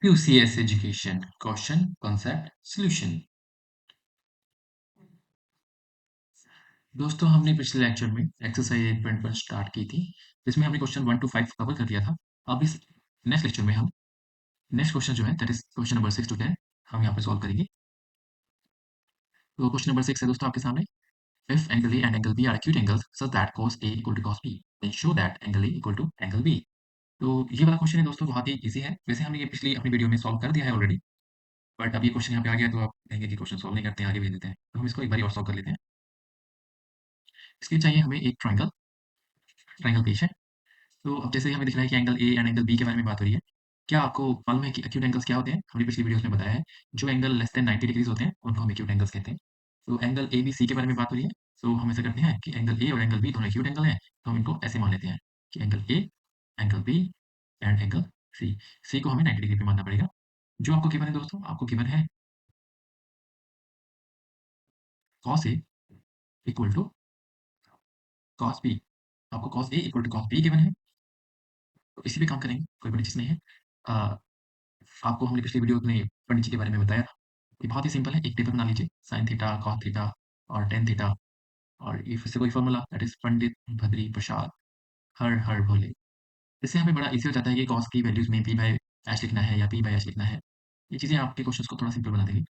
QCS education question concept solution. दोस्तों हमने पिछले लेक्चर में एक्सरसाइज 8.1 स्टार्ट की थी जिसमें हमने क्वेश्चन 1 to 5 कवर कर दिया था। अब इस नेक्स्ट लेक्चर में हम नेक्स्ट क्वेश्चन जो है that is question number 6 to 10 हम यहाँ पे सॉल्व करेंगे। तो क्वेश्चन नंबर 6 है दोस्तों आपके सामने। If angle A and angle B are acute angles such that cos A equal to cos B then show that angle A equal to angle B। तो ये वाला क्वेश्चन है दोस्तों बहुत ही इजी है। वैसे हमने ये पिछली अपनी वीडियो में सॉल्व कर दिया है ऑलरेडी, बट अब ये क्वेश्चन यहाँ पे आ गया तो आप कहेंगे कि क्वेश्चन सॉल्व नहीं करते हैं, आगे भेज देते हैं, तो हम इसको एक बार और सॉल्व कर लेते हैं। इसके लिए चाहिए हमें एक ट्राइंगल ट्राइंगल पेश है। तो अब जैसे हमें दिख रहा है कि angle A and angle B के बारे में बात हो रही है। क्या आपको मालूम है कि एक्यूट एंगल्स क्या होते हैं? हमने पिछली वीडियोस में बताया है। जो एंगल लेस देन 90 डिग्रीज होते हैं उनको हम एक्यूट एंगल्स कहते हैं। तो एंगल ए बी सी के बारे में बात हो रही है। तो हम ऐसा करते हैं कि एंगल ए और एंगल बी दोनों एक्यूट एंगल हैं, तो हम इनको ऐसे मान लेते हैं कि angle A angle B and angle C. C को हमें 90 डिग्री पे मानना पड़ेगा। जो आपको गिवन है दोस्तों, आपको गिवन है cos A equal to cos B. आपको cos A equal to cos B given है, तो इसी पे काम करेंगे, कोई बड़ी चीज़ नहीं है। अ, आपको हमने पिछली वीडियो में पंडित जी के बारे में बताया था। ये बहुत ही सिंपल है, एक टेबल बना लीजिए साइन थीटा, कॉस थीटा और टेन थीटा, और ये फिर से वही फॉर्मूला दैट इज पंडित भद्री प्रसाद हर हर भोले। इससे हमें बड़ा इजी हो जाता है कि कॉस की वैल्यूज में पी बाय एच लिखना है या पी बाय एच लिखना है। ये चीज़ें आपके क्वेश्चंस को थोड़ा सिंपल बना देंगी।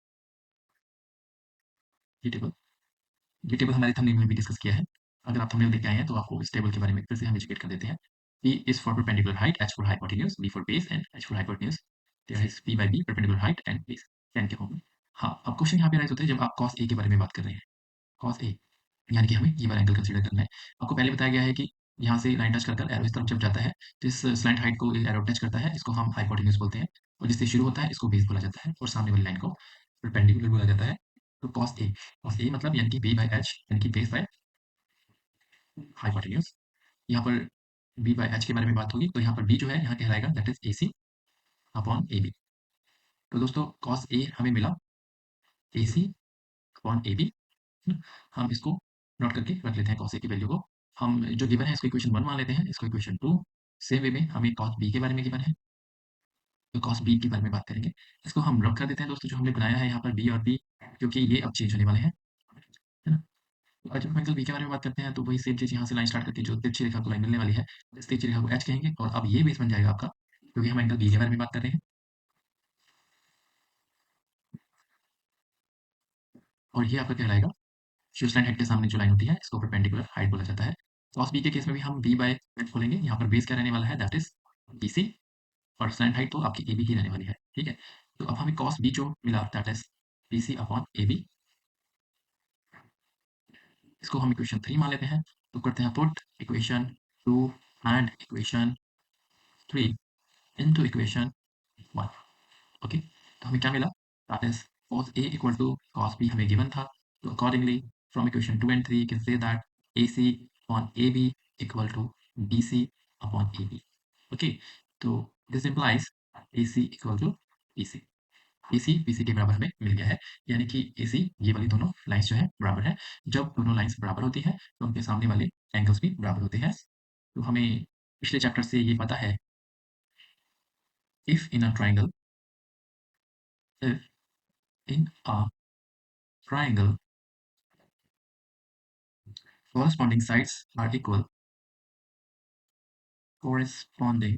ये टेबल ये टेबल हमारे थंबनेल में भी डिस्कस किया है। अगर आप थंबनेल देख के आए हैं तो आपको इस टेबल के बारे में फिर से हम एजुकेट कर देते हैं। P is for perpendicular height, H for hypotenuse, B for base and H for hypotenuse. There is P by B perpendicular height and base 10 के फॉर्म में। हाँ, अब क्वेश्चन यहाँ पे राइज होता है जब आप cos A के बारे में बात कर रहे हैं। cos A यानी कि हमें ये वाला एंगल कंसीडर करना है। आपको पहले बताया गया है कि यहाँ से लाइन टच कर एरो इस तरफ जब जाता है तो इस स्लैंट हाइट को एरो टच करता है, इसको हम हाइपोटेन्यूज बोलते हैं, और जिससे शुरू होता है इसको बेस बोला जाता है और सामने वाली लाइन को परपेंडिकुलर बोला जाता है। तो cos A मतलब यानी कि B बाय H यानी कि बेस बाय हाइपोटेन्यूज। यहाँ पर B बाय H के बारे में बात होगी तो यहाँ पर B जो है यहाँ कहलाएगा that is AC upon AB। तो दोस्तों cos A हमें मिला AC अपॉन AB। हम इसको नोट करके रख लेते हैं cos A की वैल्यू को। हम जो गिवन है इसको इक्वेशन 1 मान लेते हैं, इसको इक्वेशन 2। सेम वे में हमें cos B के बारे में गिवन है, तो cos B के बारे में बात करेंगे। इसको हम रब कर देते हैं दोस्तों, जो हमने बनाया है यहाँ पर B और B, क्योंकि ये अब चेंज होने वाले हैं, है ना? और जब हम एंगल B के बारे में बात करते हैं तो वही सेम चीज़ यहाँ से लाइन स्टार्ट करके जो तिरछी रेखा को लाइन मिलने वाली है, इस तिरछी रेखा को H कहेंगे और अब ये बेस बन जाएगा आपका, क्योंकि हम एंगल B के बारे में बात कर रहे हैं। और ये आपका कहलाएगा शीर्ष लाइन हेड के सामने जो लाइन होती है इसको परपेंडिकुलर हाइट बोला जाता है। cos B के केस में भी हम B बाय हेड खोलेंगे, यहाँ पर बेस क्या रहने वाला है दैट इज BC, और स्लैंट हाइट तो आपकी AB की रहने वाली है, ठीक है? तो अब हमें cos B जो मिला that is BC upon AB। इसको हम इक्वेशन 3 मान लेते हैं। तो करते हैं put equation 2 and equation 3 into equation 1। Okay, तो हमें क्या मिला that is cos A equal to cos B हमें गिवन था। तो accordingly from equation 2 and 3 you can say that AC upon AB equal to BC upon AB। Okay, तो this implies AC equal to BC। AC BC के बराबर हमें मिल गया है, यानी कि AC ये वाली दोनों लाइंस जो है बराबर है। जब दोनों लाइंस बराबर होती है तो उनके सामने वाले एंगल्स भी बराबर होते हैं। तो हमें पिछले चैप्टर से ये पता है, if in a triangle if in a triangle corresponding sides are equal, corresponding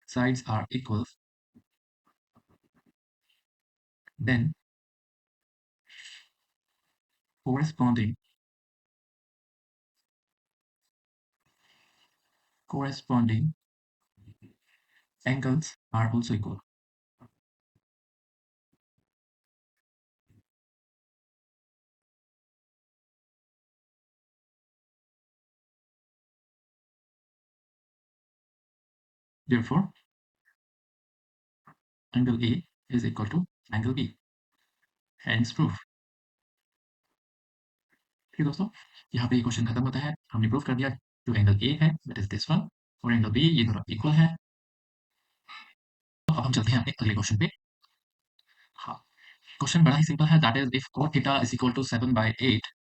sides are equal, then corresponding corresponding angles are also equal. Therefore, angle A is equal to angle B. Hence proof. ठीक है दोस्तों, यहाँ पे ये question खत्म होता है। हमने प्रूव कर दिया जो एंगल ए है दैट इज दिस वन, और एंगल बी ये दोनों इक्वल है। तो अब हम चलते हैं अपने अगले क्वेश्चन पे। हाँ, क्वेश्चन बड़ा ही सिंपल है that is if cot theta is equal to 7/8।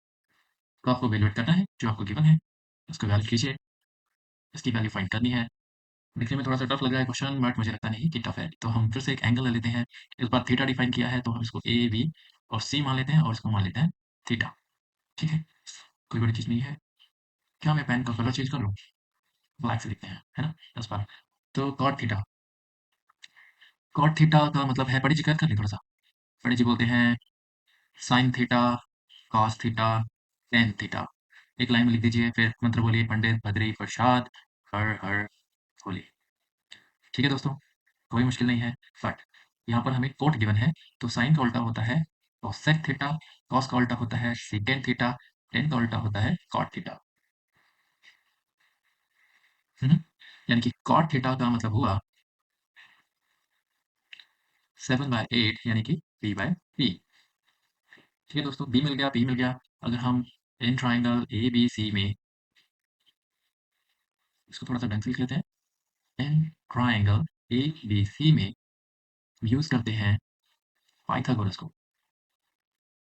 तो आपको वैल्यूएट करना है जो आपको गिवन है, उसको वैल्यू कीजिए, इसकी वैल्यू फाइंड करनी है। देखने में थोड़ा-सा टफ लग रहा है क्वेश्चन बट मुझे लगता नहीं कि टफ है। तो हम फिर से एक एंगल ले लेते हैं। इस बार थीटा डिफाइन किया है तो हम इसको ए, बी और सी मान लेते हैं और इसको मान लेते हैं थीटा। ठीक है? कोई बड़ी चीज़ नहीं है। क्या मैं पेन का कलर चेंज कर लूँ? ब्लैक से लिखते हैं, है ना? इस बार। तो कॉट थीटा। कॉट थीटा का मतलब है पढ़ी जी याद कर लें थोड़ा-सा। पढ़ी जी बोलते हैं sine theta, cos theta, tan theta. एक लाइन में लिख दीजिए फिर मंत्र बोलिए पंडित बद्री प्रसाद हर हर भोले। ठीक है दोस्तों? कोई मुश्किल नहीं है बट यहाँ पर हमें कोट गिवन है तो साइन का उल्टा होता है कोसेक थीटा, कॉस का उल्टा होता है सेकेंड थीटा, टेन का उल्टा होता है कॉट थीटा। यानी कि कॉट थीटा का मतलब हुआ 7/8 यानी कि p/p। ठीक है दोस्तों, बी मिल गया, पी मिल गया। अगर हम in triangle A B C में इसको थोड़ा सा ढंग से लिख लेते हैं। In triangle A B C में यूज करते हैं पाइथागोरस को।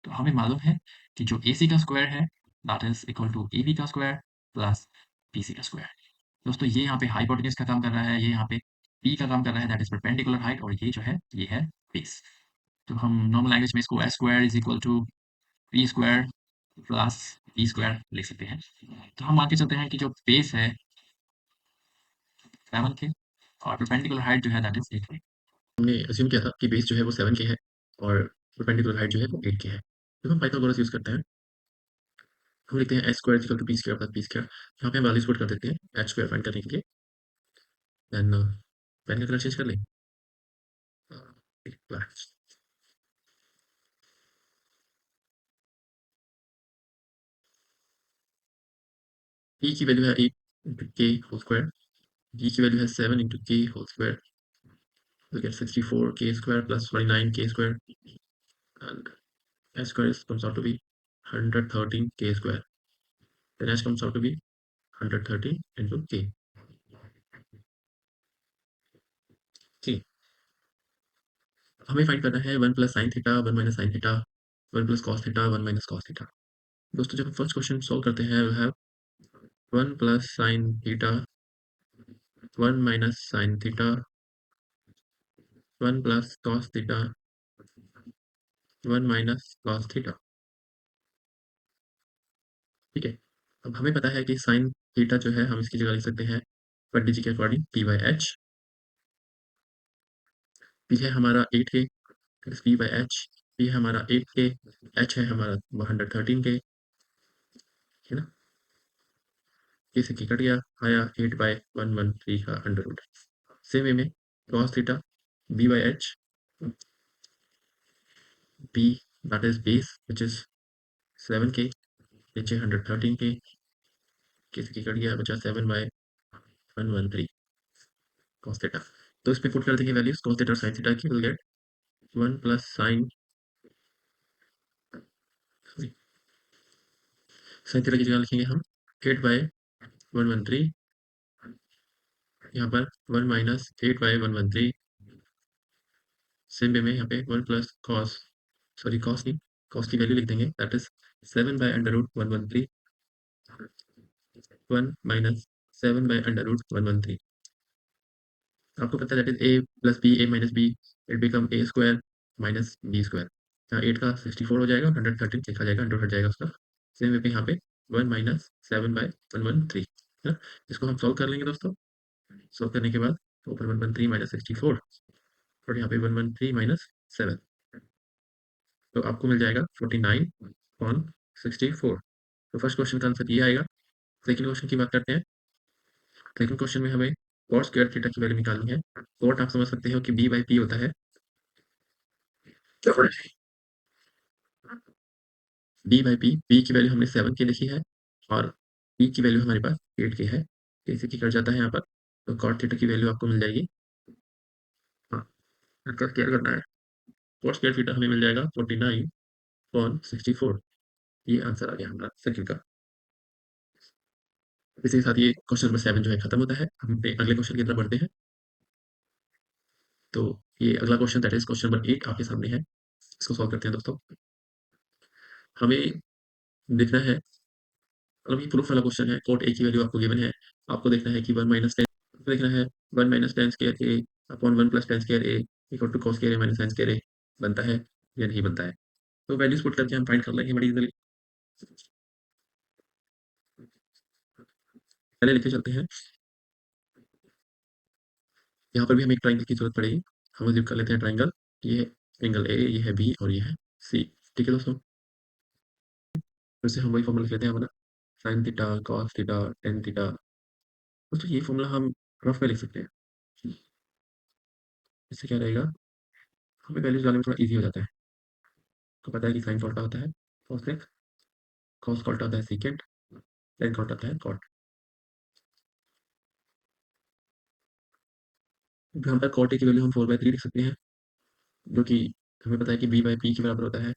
तो हमें मालूम है कि जो AC का स्क्वायर है that is equal to AB का स्क्वायर प्लस BC का स्क्वायर। दोस्तों ये यहाँ पे हाइपोटेन्यूज का काम कर रहा है, ये यहाँ पे P का काम कर रहा है दैट इज परपेंडिकुलर हाइट और ये जो है ये है बेस। तो हम नॉर्मल लैंग्वेज में इसको S square is equal to P square plus B square लिख सकते हैं। तो हम मान के चलते हैं कि जो बेस है 7 के और परपेंडिकुलर हाइट जो है दैट इज 8 के। हमने अज्यूम किया था कि बेस जो है वो 7 के है और परपेंडिकुलर हाइट जो है वो 8 के है। तो हम पाइथागोरस यूज करते हैं। हम लिखते हैं H square equal to B square plus B square. यहाँ पे हम वैल्यूज पुट कर देते हैं एच स्क्वायर फाइंड करने के लिए। देन पेन का कलर चेंज कर लें। ब्लैक। ई की वैल्यू है 8 इंटू के होल स्क्वायर। बी की वैल्यू है 7 इंटू के whole square. we'll get 64 k square plus 29 k square and h square comes out to be 113 k square. Then h comes out to be 113 into k. ठीक, हमें find करना है 1 plus sine theta 1 minus sine theta 1 plus cos theta 1 minus cos theta. दोस्तों जब हम first question solve करते हैं we'll have 1 plus sin theta 1 minus sin theta 1 plus cos theta 1 minus cos theta। ठीक है, अब हमें पता है कि sin थीटा जो है हम इसकी जगह लिख सकते हैं पंडित जी के according P by H. P है हमारा 8 के पी बाई एच। पी है हमारा 8 के, एच है हमारा 113 के, है ना। ये से कट गया, आया 8/113 का अंडर रूट। सेम वे में cos theta b by h, b that is base which is 7k, नीचे 113k, किसकी कट गया बचा 7/113 cos थीटा। तो इसमें पुट कर देंगे वैल्यूज cos थीटा और sin थीटा की, will get 1 plus sin theta की जगह लिखेंगे हम 8/113, यहाँ पर 1 माइनस 8/113। सेम वे में यहाँ पे 1 प्लस cos, सॉरी cos नहीं, cos की वैल्यू लिख देंगे दैट इज 7/√113, 1 माइनस 7/√113। आपको पता है that is a plus b, a minus b, it become a square minus b square. यहाँ 8 का 64 हो जाएगा, 113 लिखा जाएगा, 100 हट जाएगा उसका। सेम वे पे यहाँ पे 1 माइनस 7/113 है ना। इसको हम सॉल्व कर लेंगे दोस्तों। सॉल्व करने के बाद ऊपर 113 माइनस 64 और यहाँ पे 113 माइनस 7, तो आपको मिल जाएगा 49/64। तो फर्स्ट क्वेश्चन का आंसर ये आएगा। सेकंड क्वेश्चन की बात करते हैं। सेकंड क्वेश्चन में हमें cos स्क्वायर थीटा की वैल्यू निकालनी है। cot आप समझ सकते हो कि b बाई पी होता है। b बाई पी, p की वैल्यू हमने 7 के लिखी है और p की वैल्यू हमारे पास 8 के है, कैसे की कट जाता है यहाँ पर। तो cot थीटा की वैल्यू आपको मिल जाएगी, हाँ इसका स्क्वायर करना है। cot स्क्वायर थीटा हमें मिल जाएगा 49/64। ये आंसर आ गया हमारा सेकंड का। इसी के साथ ये क्वेश्चन नंबर 7 जो है खत्म होता है। हम अपने अगले क्वेश्चन की तरफ बढ़ते हैं। तो ये अगला question that is question number 8 आपके सामने है। इसको सॉल्व करते हैं दोस्तों। हमें देखना है, मतलब ये प्रूफ वाला क्वेश्चन है। कोट ए की वैल्यू आपको गिवन है, आपको देखना है कि 1 माइनस 10 लिखना है 1 minus tan square A upon 1 plus tan square A equal to cos square A minus sine square A बनता है या नहीं बनता है। तो वैल्यूज पुट करके हम फाइंड कर लेंगे बड़ी इजीली। पहले लिखे चलते हैं। यहाँ पर भी हमें एक ट्राइंगल की जरूरत पड़ेगी। हम जिप कर लेते हैं ट्राइंगल। ये एंगल ए, ये है बी और ये है सी। ठीक है दोस्तों, फिर से हम वही फॉर्मूला लिख लेते हैं हमारा sine theta cos theta tan theta. दोस्तों ये फॉर्मूला हम रफ में लिख सकते हैं। इससे क्या रहेगा, हमें वैल्यूज डालने में थोड़ा इजी हो जाता है। तो पता है कि साइन कॉट होता है कॉस एक्स, कॉस कॉट होता है सीकेंट, टेन कॉट होता है कॉट। यहाँ पर कॉट ए की वैल्यू हम 4/3 लिख सकते हैं, जो कि हमें पता है कि बी बाई पी के बराबर होता है।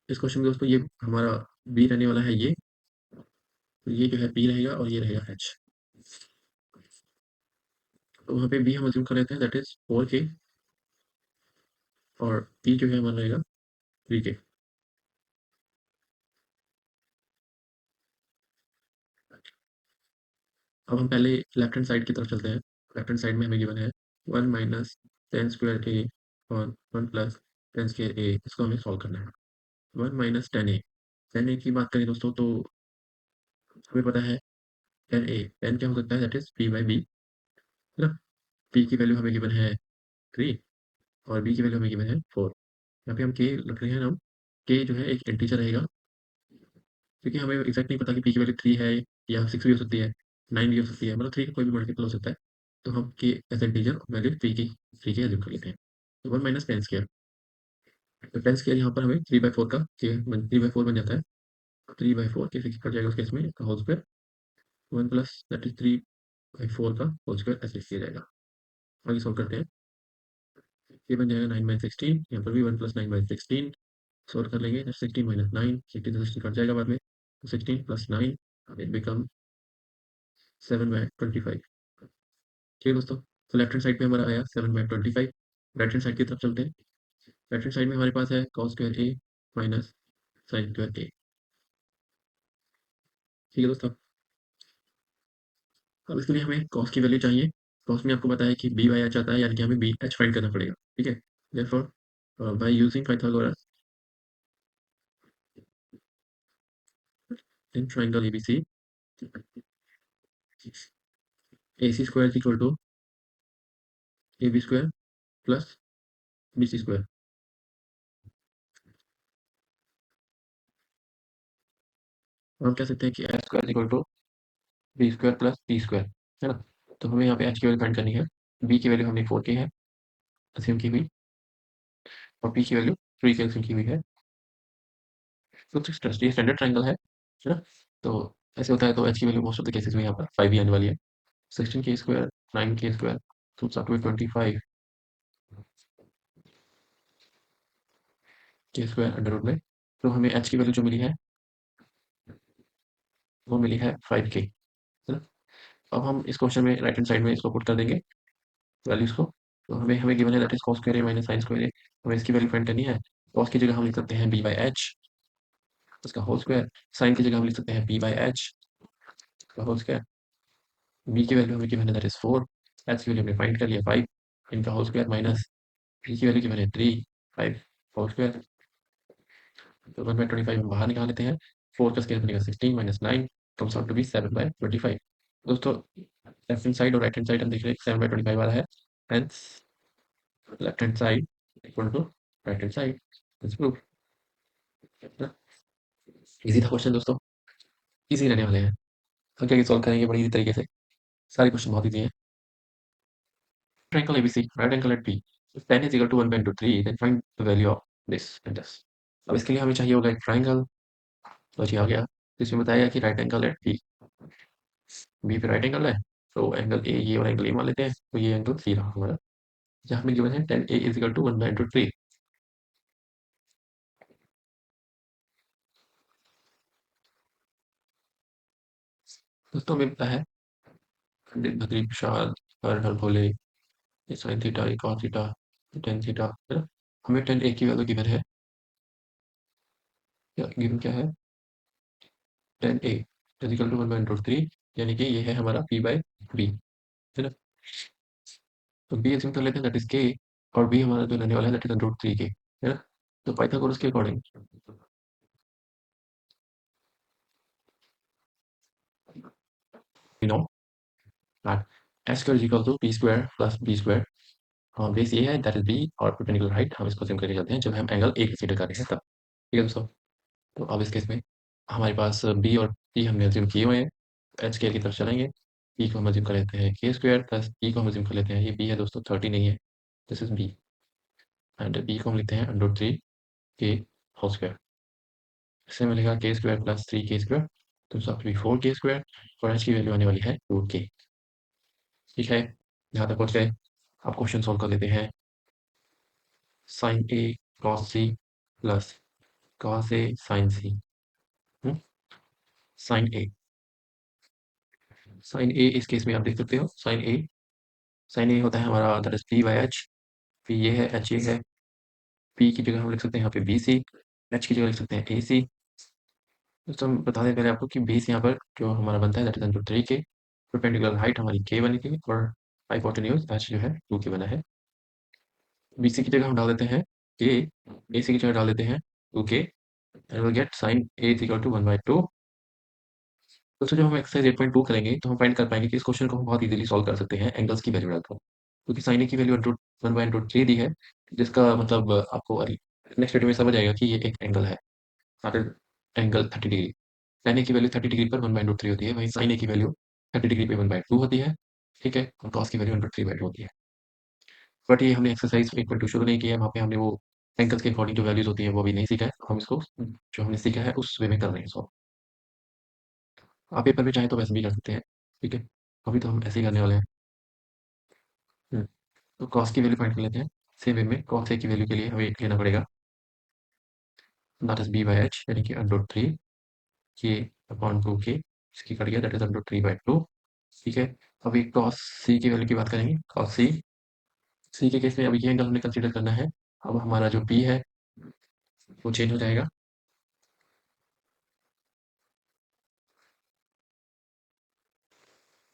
इस क्वेश्चन में दोस्तों ये हमारा बी रहने वाला है, ये जो है पी रहेगा और ये रहेगा एच। तो वहाँ पे बी हम अज्यूम कर लेते हैं दैट इज 4k और पी जो है हमारा रहेगा 3k। अब हम पहले लेफ्ट हैंड साइड की तरफ चलते हैं। लेफ्ट हैंड साइड में हमें गिवन है 1 माइनस टेन स्क्वायर ए और 1 प्लस टेन स्क्वायर ए। इसको हमें सॉल्व करना है। 1 माइनस टेन ए की बात करें दोस्तों तो हमें पता है टेन क्या हो सकता है that is P by B, है ना। पी की वैल्यू हमें गिवन है 3 और बी की वैल्यू हमें गिवन है 4। यहाँ पे हम के रख रहे हैं हम। के जो है एक इंटीजर रहेगा, क्योंकि हमें एग्जैक्ट नहीं पता कि पी की वैल्यू 3 है या 6 भी हो सकती है, 9 भी हो सकती है, मतलब 3 का कोई भी मल्टीपल हो सकता है। तो हम के एज इंटीजर वैल्यू 3 की एज्यूम कर लेते हैं। तो 1 माइनस टेन स्क्वायर, तो टेन स्क्वायर यहाँ पर हमें 3/4 का 3/4 बन जाता है। 3/4 के फिक्स कर जाएगा उस केस में का whole square, 1 plus that is 3/4 का होल स्क्वायर ऐसे लिख दिया जाएगा। आगे सॉल्व करते हैं। ये बन जाएगा 9/16, यहाँ पर भी 1 प्लस 9/16 सॉल्व कर लेंगे। 16 माइनस 9, 16 से 16 कट जाएगा बाद में, तो 16 प्लस 9 इट बिकम 7/25। ठीक है दोस्तों, तो लेफ्ट हैंड साइड पे हमारा आया 7/25। राइट हैंड साइड की तरफ चलते हैं। राइट हैंड साइड में हमारे पास है cos square A minus sine square ए। ठीक है दोस्तों, अब इसके लिए हमें कॉस की वैल्यू चाहिए। कॉस में आपको पता है कि बी बाई एच आता है, यानी कि हमें बी एच फाइंड करना पड़ेगा। ठीक है, therefore by using Pythagoras in triangle ABC, AC square is equal to AB square plus BC square. हम कह सकते हैं कि H square is equal to B square plus T square, है ना। तो हमें यहाँ पे एच की वैल्यू फाइंड करनी है। बी की वैल्यू हमने 4k है अज्यूम की हुई, और पी की वैल्यू 3k अज्यूम की हुई है। तो ये स्टैंडर्ड ट्राइंगल है ना। तो ऐसे होता है, तो एच की value most of the cases में यहाँ पर 5 ही आने वाली है। 16k² 9k² comes up to 25 k² under root में। तो हमें एच की वैल्यू जो मिली है वो मिली है 5k, है ना। अब हम इस क्वेश्चन में राइट हैंड साइड में इसको पुट कर देंगे वैल्यूज को। तो हमें हमें गिवन है that is cos square A minus sine square A. हमें इसकी वैल्यू फाइंड करनी है। कॉस की जगह हम लिख सकते हैं बी बाई एच उसका होल स्क्वायर, साइन की जगह हम लिख सकते हैं बी बाई एच का होल स्क्वायर। बी की वैल्यू हमें गिवन है दैट इज 4, एच की वैल्यू हमने फाइंड कर लिया 5, इनका होल स्क्वायर माइनस पी की वैल्यू गिवन है 3 5 होल स्क्वायर। तो 1/25 हम बाहर निकाल लेते हैं। 4 का स्क्वायर बनेगा 16 minus 9 comes out to be 7/25। दोस्तों लेफ्ट हैंड साइड और राइट हैंड साइड हम देख रहे हैं 7/25 वाला है, hence left hand side equal to right hand side. It's proof. Easy था क्वेश्चन दोस्तों, इजी रहने वाले हैं। हम क्या सॉल्व करेंगे बड़ी इजी तरीके से। सारे क्वेश्चन बहुत इजी हैं। Triangle ABC, right angle at B. If tan is equal to 1/3, then find the value of this and this. अब इसके लिए हमें चाहिए होगा एक ट्राइंगल। तो जी आ गया, जिसमें बताया कि right angle at B. B पे राइट एंगल है, तो एंगल ए ये और एंगल ए मान लेते हैं, तो ये एंगल सी रहा हमारा। जहाँ हमें गिवन है tan A is equal to 1/3। दोस्तों हमें पता है पंडित बद्री प्रसाद हर हर भोले, ये साइन थीटा ये कॉस थीटा ये टेन थीटा, है ना। हमें tan A की वैल्यू गिवन है, गिवन क्या है, tan A is equal to 1/3, यानी कि ये है हमारा p बाई बी। है ना? तो बी एज्यूम कर लेते हैं दैट इज के, और बी हमारा जो रहने वाला है दैट इज अंडर रूट 3 के, है ना? तो पाइथागोरस के according we know that s square is equal to p square plus b square. Base ये है दैट इज b, और परपेंडिकुलर हाइट हम इसको अज्यूम करके चलते हैं जब हम एंगल ए कंसीडर कर रहे हैं तब। ठीक है दोस्तों? तो अब इस केस में हमारे पास बी और पी हमने अज्यूम किए हुए हैं। एच स्क्वायर की तरफ चलेंगे, पी को हम अज्यूम कर लेते हैं के स्क्वायर प्लस पी को हम अज्यूम कर लेते हैं, ये बी है दोस्तों, 30 नहीं है, this is B, and B को हम लिखते हैं अंडर 3 के होल स्क्वायर। इससे मिलेगा के स्क्वायर प्लस 3 के स्क्वायर, तो सब भी 4 के स्क्वायर, और एच की वैल्यू आने वाली है 2 के। ठीक है, यहाँ तक पहुँच गए। अब क्वेश्चन सॉल्व कर लेते हैं। Sign A cos C plus cos A sign C. Sign A, sign ए इस केस में आप देख सकते हो, साइन ए होता है हमारा that is P by H. P ये है, एच ये है। पी की जगह हम लिख सकते हैं यहाँ पे बी सी, एच की जगह लिख सकते हैं ए सी। तो हम बता दें पहले आपको कि बेस यहाँ पर जो हमारा बनता है दैट इज अंडर 3 के, परपेंडिकुलर हाइट हमारी के बनी थी, और हाइपोटेन्यूज एच जो है 2 के बना है। बीसी की जगह हम डाल देते हैं के, एसी की जगह डाल देते हैं 2 के, and will get sine A is equal to 1/2। दोस्तों जब हम एक्सरसाइज 8.2 करेंगे तो हम फाइंड कर पाएंगे कि इस क्वेश्चन को हम बहुत इजीली सॉल्व कर सकते हैं एंगल्स की वैल्यू डालकर, क्योंकि साइन ए की वैल्यू अंडर 1/3 दी है, जिसका मतलब आपको नेक्स्ट वीडियो में समझ आएगा कि ये एक एंगल है, एंगल 30 डिग्री। tan ए की वैल्यू 30 डिग्री पर 1/3 होती है, वहीं साइन ए की वैल्यू 30 डिग्री पे 1/2 होती है। ठीक है, और कॉस की वैल्यू अंडर 3/2 होती है। बट ये हमने एक्सरसाइज 8.2 शुरू नहीं किया है, वहाँ पे हमने वो एंगल्स के अकॉर्डिंग जो वैल्यूज होती है वो अभी नहीं सीखा है, हम इसको जो हमने सीखा है उस वे में कर रहे हैं सॉल्व। आप पेपर में चाहें तो वैसे भी कर सकते हैं। ठीक है, अभी तो हम ऐसे ही करने वाले हैं। हम्म, तो कॉस की वैल्यू फाइंड कर लेते हैं। सेम वे में कॉस ए की वैल्यू के लिए हमें लेना पड़ेगा that is B by H, यानी कि अंडर 3 के अपॉन 2 के, इसकी कट गया दैट इज अंडर 3/2। ठीक है, अभी कॉस सी की वैल्यू की बात करेंगे। कॉस सी, सी के केस में अभी ये एंगल हमने कंसीडर करना है। अब हमारा जो पी है वो चेंज हो जाएगा,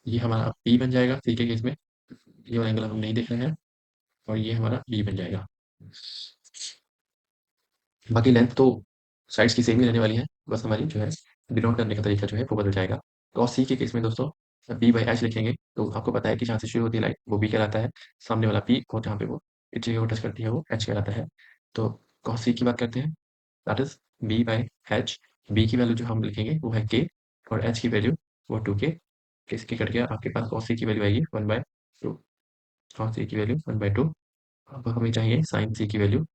ये हमारा पी बन जाएगा सी के केस में, ये वाला एंगल हम नहीं देख रहे हैं, और ये हमारा बी बन जाएगा। बाकी लेंथ तो साइड्स की सेम ही रहने वाली है, बस हमारी जो है डिनोट करने का तरीका जो है वो बदल जाएगा। कॉस सी के केस में दोस्तों बी बाई एच लिखेंगे, तो आपको पता है कि जहाँ से शुरू होती है लाइन वो बी कहलाता है, सामने वाला पी और जहाँ पे वो इस जगह को टच करती है वो एच कहलाता है। तो कॉस सी की बात करते हैं, that is B by H. B की वैल्यू जो हम लिखेंगे वो है के, और एच की वैल्यू वो 2 के। इसके कट गया, आपके पास कॉस सी की वैल्यू आएगी 1/2। कॉस सी की वैल्यू 1/2। अब हमें चाहिए साइन सी की वैल्यू,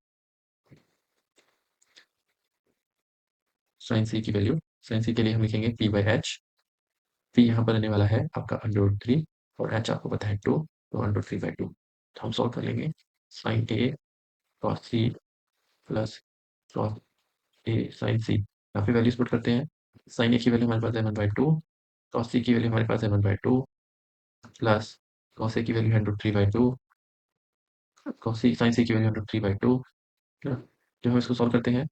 साइन सी की वैल्यू, साइन सी के लिए हम लिखेंगे पी बाई एच। पी यहाँ पर रहने वाला है आपका अंडर रूट 3, और एच आपको पता है 2, तो अंडर 3/2। तो हम सॉल्व कर लेंगे sign A cos C plus cos A sign सी। यहाँ पे वैल्यूज पुट करते हैं। साइन ए की वैल्यू हमारे पास है 1/2, कॉस सी की वैल्यू हमारे पास है 1/2, प्लस कॉस ए की वैल्यू है अंडर 3/2, कॉस सी साइन सी की वैल्यू अंडर 3/2। है ना? जब हम इसको सॉल्व करते हैं,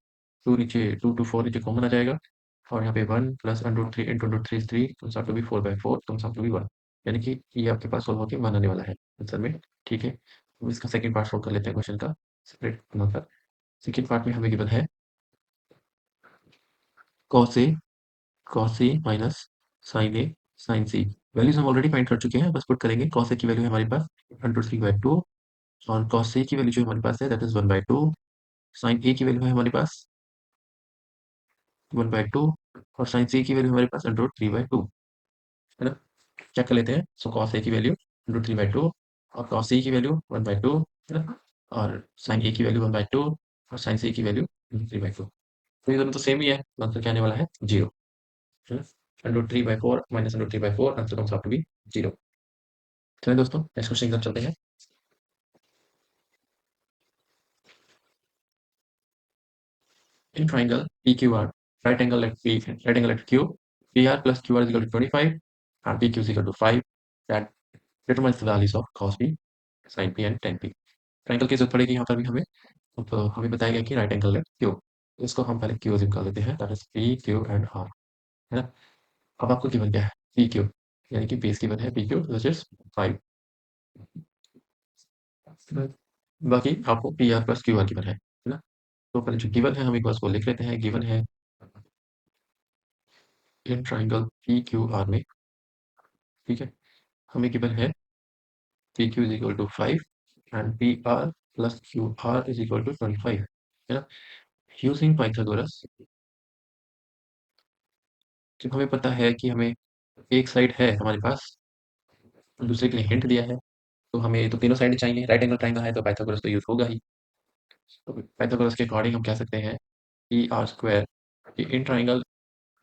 2 नीचे 2 to 4 नीचे कॉमन आ जाएगा, और यहाँ पे 1 plus under 3 into under 3 is 3, comes out to be 4/4, comes out to be 1, यानी कि ये आपके पास सॉल्व होके 1 आने वाला है आंसर में। ठीक है, अब इसका सेकंड पार्ट सॉल्व कर लेते हैं क्वेश्चन का सेपरेट बनाकर। सेकंड पार्ट में हमें गिवन है cos A cos A minus sin A sin C। Values हम ऑलरेडी फाइंड कर चुके हैं, बस पुट करेंगे। cos A की वैल्यू है हमारे पास अंडर 3/2, और cos A की वैल्यू जो हमारे पास है दैट इज 1/2। sin A की वैल्यू है हमारे पास 1/2, और sin C की वैल्यू हमारे पास अंडर 3/2, है ना? चेक कर लेते हैं। सो cos A की वैल्यू अंडर 3/2, और cos C की वैल्यू 1/2, है ना? और sin A की वैल्यू 1/2, और sin C की वैल्यू 3/2। तो ये दोनों तो सेम ही है, तो आंसर क्या आने वाला है 0, है ना? Under 3/4 minus under 3/4, answer comes out to be 0। चलिए दोस्तों नेक्स्ट क्वेश्चन की तरफ चलते हैं। In triangle PQR, right angle at Q, PR plus QR is equal to 25, and PQ is equal to 5. That determines the values of cos P, sin P and tan P। Triangle की जरूरत पड़ेगी यहाँ पर भी हमें। अब हमें बताया गया कि राइट एंगल है क्यू, इसको हम पहले क्यू अज्यूम कर लेते हैं, that is P Q and R, है ना? अब आपको गिवन क्या है, पी क्यू। यानी कि बेस गिवन है पी क्यू विच इज 5। बाकी आपको P R plus Q are given है ना। तो पहले जो गिवन है हम एक बार उसको लिख लेते हैं। गिवन है in triangle P Q R में, ठीक है, हमें गिवन है P Q is equal to 5 and P R plus Q R is equal to 25, है ना। यूजिंग पाइथागोरस, जब हमें पता है कि हमें एक साइड है हमारे पास, दूसरे के लिए हिंट दिया है, तो हमें तो तीनों साइड चाहिए। राइट एंगल ट्राइंगल है तो पाइथागोरस तो यूज होगा ही। तो पाइथागोरस के अकॉर्डिंग हम कह सकते हैं P R square, in triangle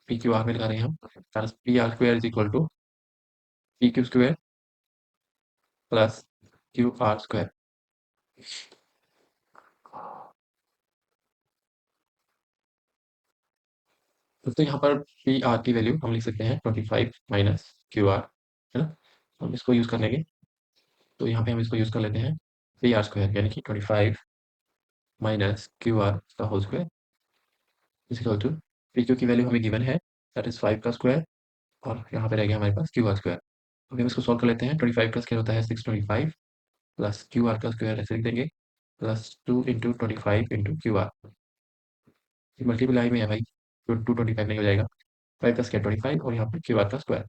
P Q R में लगा रहे हैं हम, P R square is equal to P Q square plus Q R square. तो यहाँ पर पी आर की वैल्यू हम लिख सकते हैं 25 माइनस क्यू आर, है ना। हम इसको यूज कर लेंगे, तो यहाँ पे हम इसको यूज कर लेते हैं पी आर स्क्वायर यानी कि 25 माइनस क्यू आर का whole square is equal to P Q की वैल्यू हमें गिवन है, दैट इज 5 का स्क्वायर, और यहाँ पे रह गया हमारे पास क्यू आर स्क्वायर। अभी हम इसको सॉल्व कर लेते हैं। 25 का स्क्वायर होता है 625 प्लस क्यू आर का स्क्वायर ऐसे लिख देंगे, plus 2 into 25 into Q R. Multiply में है भाई, तो 225 नहीं हो जाएगा। 5 का स्क्वायर 25 और यहाँ पे क्यू आर का स्क्वायर,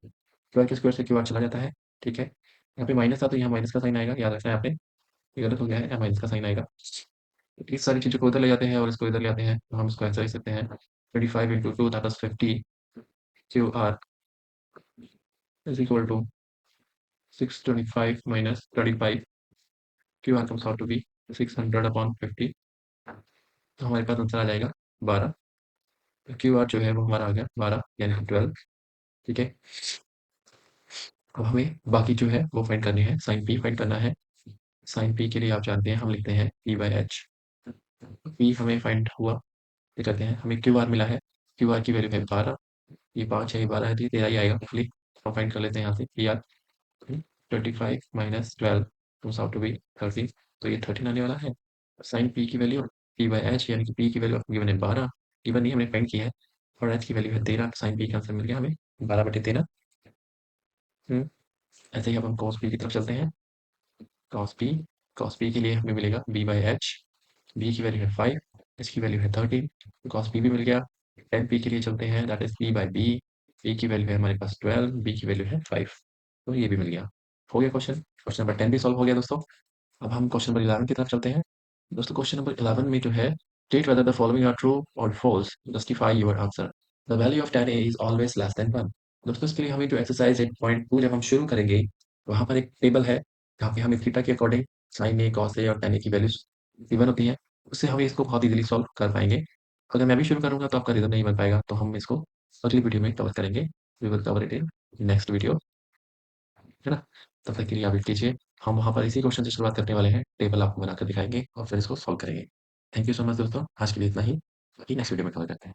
क्यू आर के स्क्वायर से क्यू आर चला जाता है, ठीक है। यहाँ पे माइनस था तो यहाँ माइनस का साइन आएगा, याद रखना है आपने, ये गलत हो गया है, यहाँ माइनस का साइन आएगा। इस सारी चीज़ों को उधर ले जाते हैं और इसको इधर ले आते हैं, तो हम इसको ऐसा लिख सकते हैं 25 into 2 that is 50 Q R is equal to 625 minus 35 Q R comes out to be 600 upon 50, तो हमारे पास आंसर आ जाएगा 12। क्यू आर जो है वो हमारा आ गया 12 यानी कि 12, ठीक है। अब हमें बाकी जो है वो फाइंड करनी है, साइन पी फाइंड करना है। साइन पी के लिए आप जानते हैं हम लिखते हैं पी बाई एच। पी हमें फाइंड हुआ, ये करते हैं, हमें क्यू आर मिला है, क्यू आर की वैल्यू है 12, ये 5 है, ये 12 है, तो ये 13 ही आएगा मोस्टली। हम फाइंड कर लेते हैं यहाँ से P R, 25 minus 12 comes out to be 13, तो ये 13 आने वाला है। साइन पी की वैल्यू पी बाई एच यानी कि पी की वैल्यू गिवन है 12, गिवन नहीं हमने फाइंड किया है, और एच की वैल्यू है 13, साइन पी का आंसर मिल गया हमें 12/13। ऐसे ही अब हम कॉस पी की तरफ चलते हैं। कॉस पी, कॉस पी के लिए हमें मिलेगा बी बाई एच, बी की वैल्यू है 5, एच की वैल्यू है 13, कॉस पी भी मिल गया। टेन पी के लिए चलते हैं, that is P by B, P की वैल्यू है हमारे पास 12, बी की वैल्यू है 5, तो ये भी मिल गया। हो गया क्वेश्चन, क्वेश्चन नंबर 10 भी सॉल्व हो गया दोस्तों। अब हम क्वेश्चन नंबर 11 की तरफ चलते हैं। दोस्तों क्वेश्चन नंबर 11 में जो है, state whether the following are true or false, justify your answer, the value of tan a is always less than 1। दोस्तों इसके लिए हमें जो एक्सरसाइज 8.2 जब हम शुरू करेंगे, वहाँ पर एक टेबल है जहाँ पे हमें थीटा के according sign A cos A और tan a की वैल्यूज गिवन होती हैं, उससे हम इसको बहुत इजीली सॉल्व कर पाएंगे। अगर मैं भी शुरू करूंगा तो आपका रिजल्ट नहीं बन पाएगा, तो हम इसको अगली वीडियो में कवर करेंगे। We will cover it in next video, है ना। तब तक के लिए आप वेट कीजिए, हम वहाँ पर इसी क्वेश्चन से शुरुआत करने वाले हैं, टेबल आपको बनाकर दिखाएंगे और फिर इसको सॉल्व करेंगे। थैंक यू सो मच दोस्तों, आज के लिए इतना ही, बाकी नेक्स्ट वीडियो में कवर करते हैं।